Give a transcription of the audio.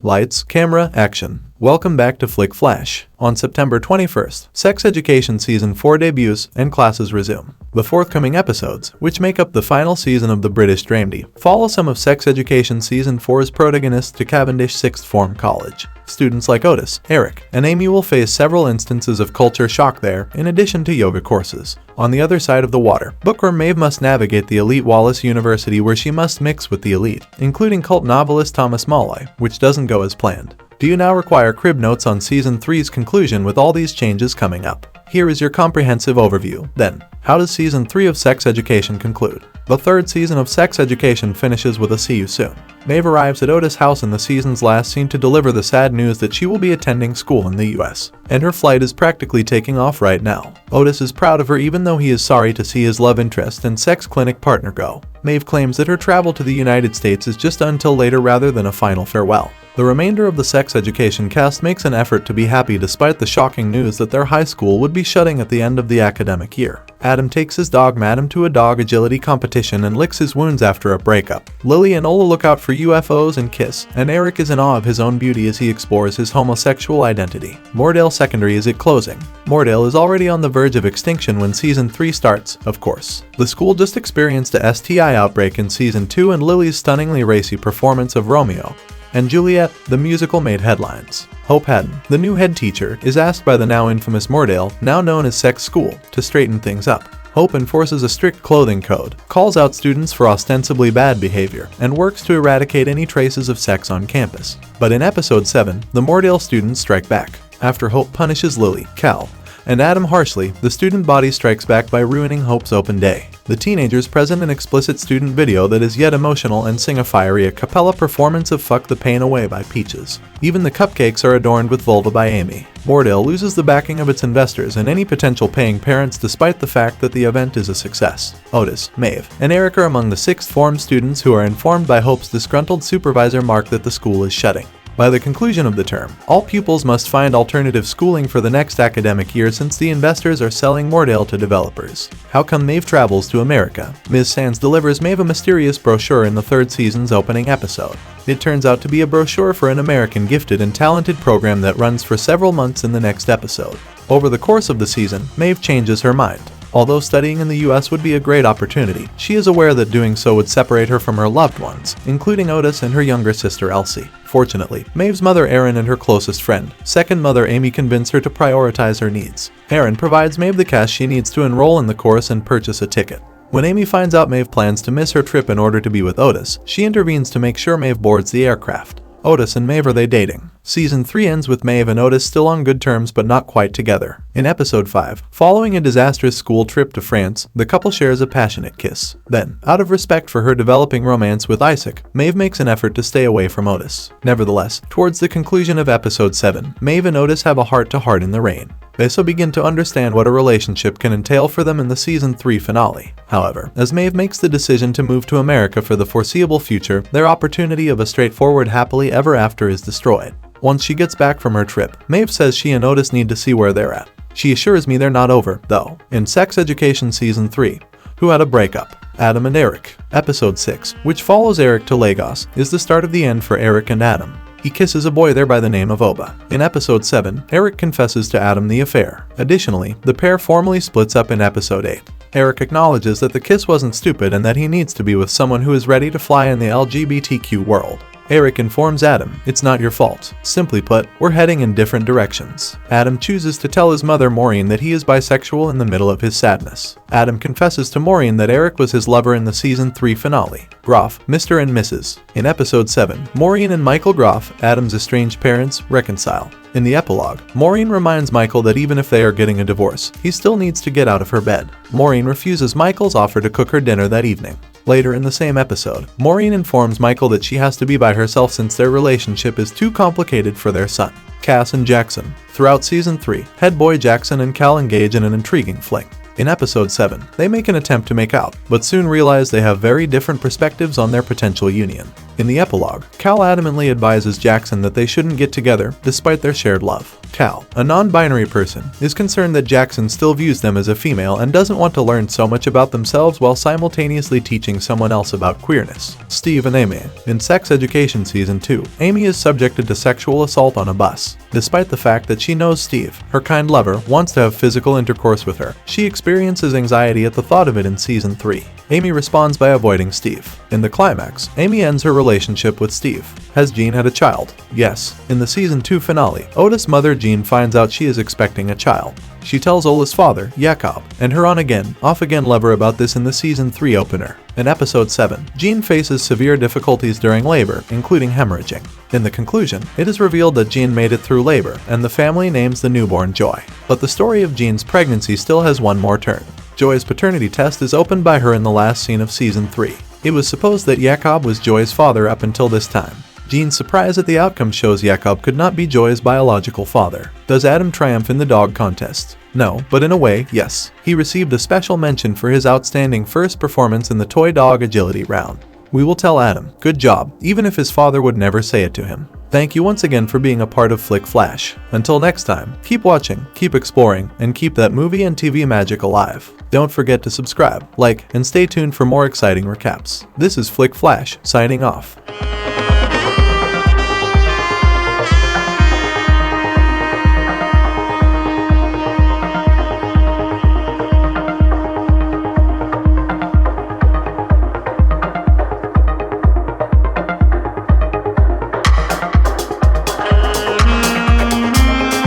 Lights, camera, action. Welcome back to Flick Flash. On September 21st, Sex Education Season 4 debuts and classes resume. The forthcoming episodes, which make up the final season of the British dramedy, follow some of Sex Education Season 4's protagonists to Cavendish Sixth Form College. Students like Otis, Eric, and Aimee will face several instances of culture shock there, in addition to yoga courses. On the other side of the water, bookworm Maeve must navigate the elite Wallace University where she must mix with the elite, including cult novelist Thomas Malloy, which doesn't go as planned. Do you now require crib notes on Season 3's conclusion with all these changes coming up? Here is your comprehensive overview. Then, how does Season 3 of Sex Education conclude? The third season of Sex Education finishes with a see you soon. Maeve arrives at Otis' house in the season's last scene to deliver the sad news that she will be attending school in the US, and her flight is practically taking off right now. Otis is proud of her even though he is sorry to see his love interest and sex clinic partner go. Maeve claims that her travel to the United States is just until later rather than a final farewell. The remainder of the Sex Education cast makes an effort to be happy despite the shocking news that their high school would be shutting at the end of the academic year. Adam takes his dog Madam to a dog agility competition and licks his wounds after a breakup. Lily and Ola look out for UFOs and kiss, and Eric is in awe of his own beauty as he explores his homosexual identity. Moordale Secondary is at closing. Moordale is already on the verge of extinction when Season 3 starts, of course. The school just experienced a STI outbreak in Season 2 and Lily's stunningly racy performance of Romeo and Juliet, the musical, made headlines. Hope Haddon, the new head teacher, is asked by the now infamous Moordale, now known as Sex School, to straighten things up. Hope enforces a strict clothing code, calls out students for ostensibly bad behavior, and works to eradicate any traces of sex on campus. But in Episode 7, the Moordale students strike back. After Hope punishes Lily, Cal, and Adam harshly, the student body strikes back by ruining Hope's open day. The teenagers present an explicit student video that is yet emotional and sing a fiery a cappella performance of Fuck the Pain Away by Peaches. Even the cupcakes are adorned with vulva by Aimee. Moordale loses the backing of its investors and any potential paying parents despite the fact that the event is a success. Otis, Maeve, and Eric are among the sixth form students who are informed by Hope's disgruntled supervisor Mark that the school is shutting. By the conclusion of the term, all pupils must find alternative schooling for the next academic year since the investors are selling Moordale to developers. How come Maeve travels to America? Ms. Sands delivers Maeve a mysterious brochure in the third season's opening episode. It turns out to be a brochure for an American gifted and talented program that runs for several months in the next episode. Over the course of the season, Maeve changes her mind. Although studying in the US would be a great opportunity, she is aware that doing so would separate her from her loved ones, including Otis and her younger sister Elsie. Fortunately, Maeve's mother Erin and her closest friend, second mother Aimee, convince her to prioritize her needs. Erin provides Maeve the cash she needs to enroll in the course and purchase a ticket. When Aimee finds out Maeve plans to miss her trip in order to be with Otis, she intervenes to make sure Maeve boards the aircraft. Otis and Maeve, are they dating? Season 3 ends with Maeve and Otis still on good terms but not quite together. In Episode 5, following a disastrous school trip to France, the couple shares a passionate kiss. Then, out of respect for her developing romance with Isaac, Maeve makes an effort to stay away from Otis. Nevertheless, towards the conclusion of Episode 7, Maeve and Otis have a heart-to-heart in the rain. They so begin to understand what a relationship can entail for them in the Season 3 finale. However, as Maeve makes the decision to move to America for the foreseeable future, their opportunity of a straightforward happily ever after is destroyed. Once she gets back from her trip, Maeve says she and Otis need to see where they're at. She assures me they're not over, though. In Sex Education Season 3, who had a breakup? Adam and Eric. Episode 6, which follows Eric to Lagos, is the start of the end for Eric and Adam. He kisses a boy there by the name of Oba. In Episode 7, Eric confesses to Adam the affair. Additionally, the pair formally splits up in Episode 8. Eric acknowledges that the kiss wasn't stupid and that he needs to be with someone who is ready to fly in the LGBTQ world. Eric informs Adam, it's not your fault. Simply put, we're heading in different directions. Adam chooses to tell his mother Maureen that he is bisexual in the middle of his sadness. Adam confesses to Maureen that Eric was his lover in the Season 3 finale. Groff, Mr. and Mrs. In Episode 7, Maureen and Michael Groff, Adam's estranged parents, reconcile. In the epilogue, Maureen reminds Michael that even if they are getting a divorce, he still needs to get out of her bed. Maureen refuses Michael's offer to cook her dinner that evening. Later in the same episode, Maureen informs Michael that she has to be by herself since their relationship is too complicated for their son. Cass and Jackson. Throughout Season 3, head boy Jackson and Cal engage in an intriguing fling. In Episode 7, they make an attempt to make out, but soon realize they have very different perspectives on their potential union. In the epilogue, Cal adamantly advises Jackson that they shouldn't get together despite their shared love. Cal, a non-binary person, is concerned that Jackson still views them as a female and doesn't want to learn so much about themselves while simultaneously teaching someone else about queerness. Steve and Aimee. In Sex Education Season 2, Aimee is subjected to sexual assault on a bus. Despite the fact that she knows Steve, her kind lover, wants to have physical intercourse with her, she experiences anxiety at the thought of it in Season 3. Aimee responds by avoiding Steve. In the climax, Aimee ends her relationship with Steve. Has Jean had a child? Yes. In the Season 2 finale, Otis' mother Jean finds out she is expecting a child. She tells Ola's father, Jakob, and her on-again, off-again lover about this in the Season 3 opener. In Episode 7, Jean faces severe difficulties during labor, including hemorrhaging. In the conclusion, it is revealed that Jean made it through labor, and the family names the newborn Joy. But the story of Jean's pregnancy still has one more turn. Joy's paternity test is opened by her in the last scene of Season 3. It was supposed that Jakob was Joy's father up until this time. Jean's surprise at the outcome shows Jakob could not be Joy's biological father. Does Adam triumph in the dog contest? No, but in a way, yes. He received a special mention for his outstanding first performance in the toy dog agility round. We will tell Adam, good job, even if his father would never say it to him. Thank you once again for being a part of Flick Flash. Until next time, keep watching, keep exploring, and keep that movie and TV magic alive. Don't forget to subscribe, like, and stay tuned for more exciting recaps. This is Flick Flash, signing off.